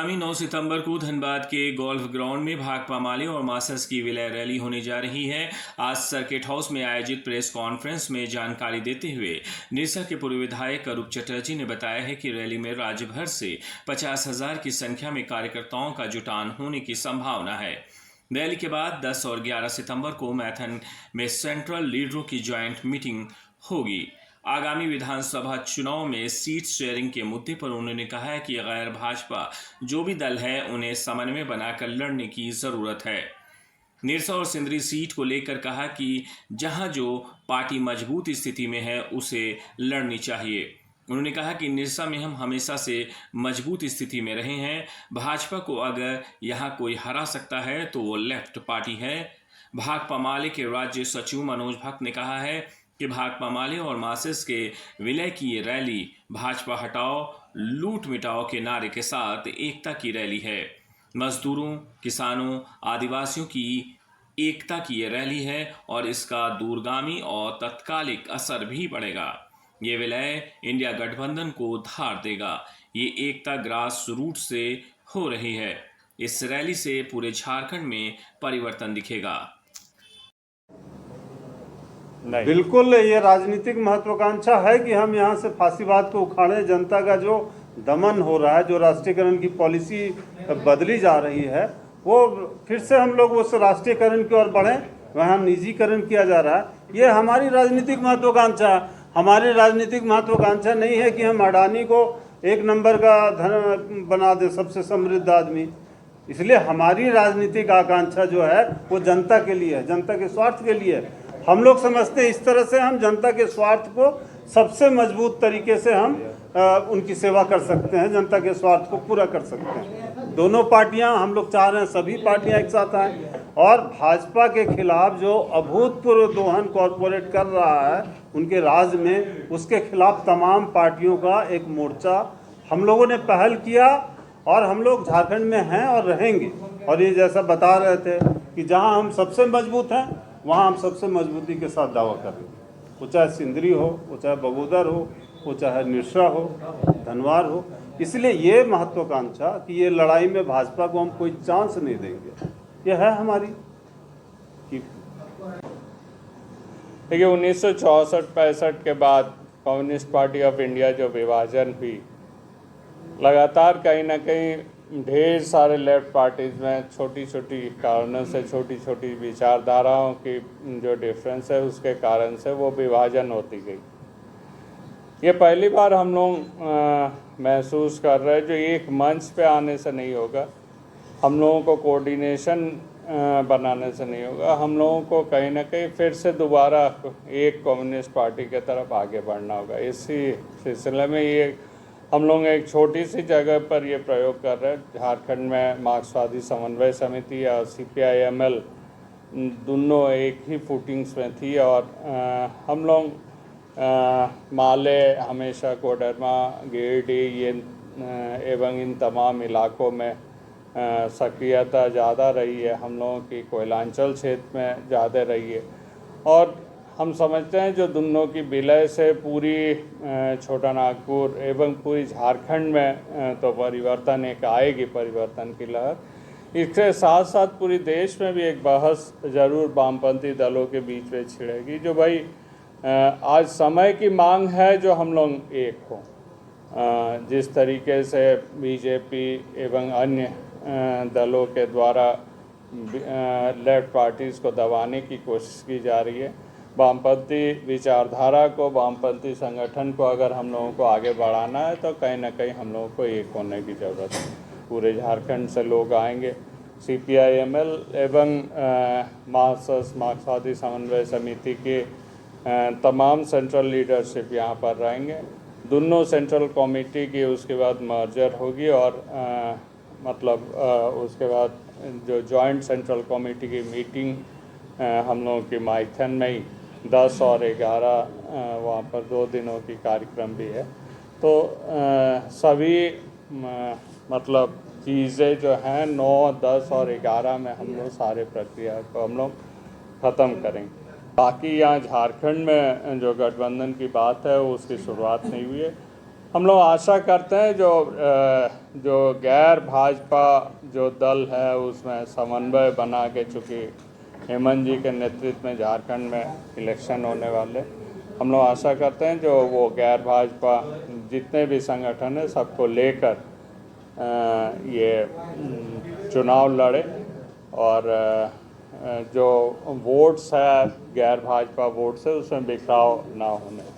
आगामी 9 सितंबर को धनबाद के गोल्फ ग्राउंड में भाकपा माले और मार्क्सिस्ट की विलय रैली होने जा रही है। आज सर्किट हाउस में आयोजित प्रेस कॉन्फ्रेंस में जानकारी देते हुए निरसा के पूर्व विधायक अरूप चटर्जी ने बताया है कि रैली में राज्य भर से 50,000 की संख्या में कार्यकर्ताओं का जुटान होने की संभावना है। रैली के बाद 10 और 11 सितंबर को मैथन में सेंट्रल लीडरों की ज्वाइंट मीटिंग होगी। आगामी विधानसभा चुनाव में सीट शेयरिंग के मुद्दे पर उन्होंने कहा है कि गैर भाजपा जो भी दल है उन्हें समन्वय बनाकर लड़ने की जरूरत है। निरसा और सिंदरी सीट को लेकर कहा कि जहां जो पार्टी मजबूत स्थिति में है उसे लड़नी चाहिए। उन्होंने कहा कि निरसा में हम हमेशा से मजबूत स्थिति में रहे हैं। भाजपा को अगर यहां कोई हरा सकता है तो वो लेफ्ट पार्टी है। भाकपा माले के राज्य सचिव मनोज भक्त ने कहा है कि भाकपा माले और मार्क्सिस्ट के विलय की ये रैली भाजपा हटाओ लूट मिटाओ के नारे के साथ एकता की रैली है। मजदूरों, किसानों, आदिवासियों की एकता की ये रैली है और इसका दूरगामी और तत्कालिक असर भी पड़ेगा। ये विलय इंडिया गठबंधन को धार देगा। ये एकता ग्रास रूट से हो रही है। इस रैली से पूरे झारखंड में परिवर्तन दिखेगा। बिल्कुल ये राजनीतिक महत्वाकांक्षा है कि हम यहाँ से फांसीवाद को उखाड़े। जनता का जो दमन हो रहा है, जो राष्ट्रीयकरण की पॉलिसी बदली जा रही है, वो फिर से हम लोग उस राष्ट्रीयकरण की ओर बढ़ें, वहाँ निजीकरण किया जा रहा है। ये हमारी राजनीतिक महत्वाकांक्षा है। हमारी राजनीतिक महत्वाकांक्षा नहीं है कि हम अडानी को एक नंबर का धन बना दें, सबसे समृद्ध आदमी। इसलिए हमारी राजनीतिक आकांक्षा जो है वो जनता के लिए है, जनता के स्वार्थ के लिए है। हम लोग समझते हैं इस तरह से हम जनता के स्वार्थ को सबसे मजबूत तरीके से हम उनकी सेवा कर सकते हैं, जनता के स्वार्थ को पूरा कर सकते हैं। दोनों पार्टियां, हम लोग चाह रहे हैं सभी पार्टियां एक साथ आएँ और भाजपा के खिलाफ जो अभूतपूर्व दोहन कॉरपोरेट कर रहा है उनके राज में, उसके खिलाफ तमाम पार्टियों का एक मोर्चा हम लोगों ने पहल किया और हम लोग झारखंड में हैं और रहेंगे। और ये जैसा बता रहे थे कि जहां हम सबसे मजबूत हैं वहाँ हम सबसे मजबूती के साथ दावा करेंगे। वो चाहे सिंदरी हो, वो चाहे बगोदर हो, वो चाहे निरसा हो, धनवार हो। इसलिए ये महत्वाकांक्षा कि ये लड़ाई में भाजपा को हम कोई चांस नहीं देंगे, ये है हमारी। देखिए 1964-65 के बाद कम्युनिस्ट पार्टी ऑफ इंडिया जो विभाजन हुई, लगातार कहीं ना कहीं ढेर सारे लेफ्ट पार्टीज़ में छोटी छोटी कारणों से, छोटी छोटी विचारधाराओं की जो डिफरेंस है उसके कारण से वो विभाजन होती गई। ये पहली बार हम लोग महसूस कर रहे हैं, जो एक मंच पे आने से नहीं होगा, हम लोगों को कोऑर्डिनेशन बनाने से नहीं होगा, हम लोगों को कहीं ना कहीं फिर से दोबारा एक कम्युनिस्ट पार्टी की तरफ आगे बढ़ना होगा। इसी सिलसिले में ये हम लोग एक छोटी सी जगह पर ये प्रयोग कर रहे हैं। झारखंड में मार्क्सवादी समन्वय समिति और CPI-ML दोनों एक ही फुटिंग्स में थी और हम लोग माले हमेशा कोडरमा, गिरिडीह ये एवं इन तमाम इलाकों में सक्रियता ज़्यादा रही है। हम लोगों की कोयलांचल क्षेत्र में ज़्यादा रही है और हम समझते हैं जो दोनों की विलय से पूरी छोटा नागपुर एवं पूरी झारखंड में तो परिवर्तन एक आएगी, परिवर्तन की लहर। इसके साथ साथ पूरी देश में भी एक बहस ज़रूर वामपंथी दलों के बीच में छिड़ेगी, जो भाई आज समय की मांग है जो हम लोग एक हों। जिस तरीके से BJP एवं अन्य दलों के द्वारा लेफ्ट पार्टीज़ को दबाने की कोशिश की जा रही है, वामपंथी विचारधारा को, वामपंथी संगठन को अगर हम लोगों को आगे बढ़ाना है तो कहीं ना कहीं हम लोगों को एक होने की ज़रूरत है। पूरे झारखंड से लोग आएंगे। CPI-ML एवं मार्क्सवादी समन्वय समिति के तमाम सेंट्रल लीडरशिप यहाँ पर रहेंगे। दोनों सेंट्रल कमेटी की उसके बाद मर्जर होगी और उसके बाद जो जॉइंट सेंट्रल कमेटी की मीटिंग हम लोगों की माइथन में ही 10 और 11 वहाँ पर 2 दिनों की कार्यक्रम भी है। तो सभी चीज़ें जो हैं 9, 10 और 11 में हम लोग सारे प्रक्रिया को हम लोग ख़त्म करेंगे। बाकी यहाँ झारखंड में जो गठबंधन की बात है उसकी शुरुआत नहीं हुई है। हम लोग आशा करते हैं जो गैर भाजपा जो दल है उसमें समन्वय बना के, चूँकि हेमंत जी के नेतृत्व में झारखंड में इलेक्शन होने वाले, हम लोग आशा करते हैं जो वो गैर भाजपा जितने भी संगठन है सबको लेकर ये चुनाव लड़े और जो वोट्स है गैर भाजपा वोट्स है उसमें बिखराव ना होने।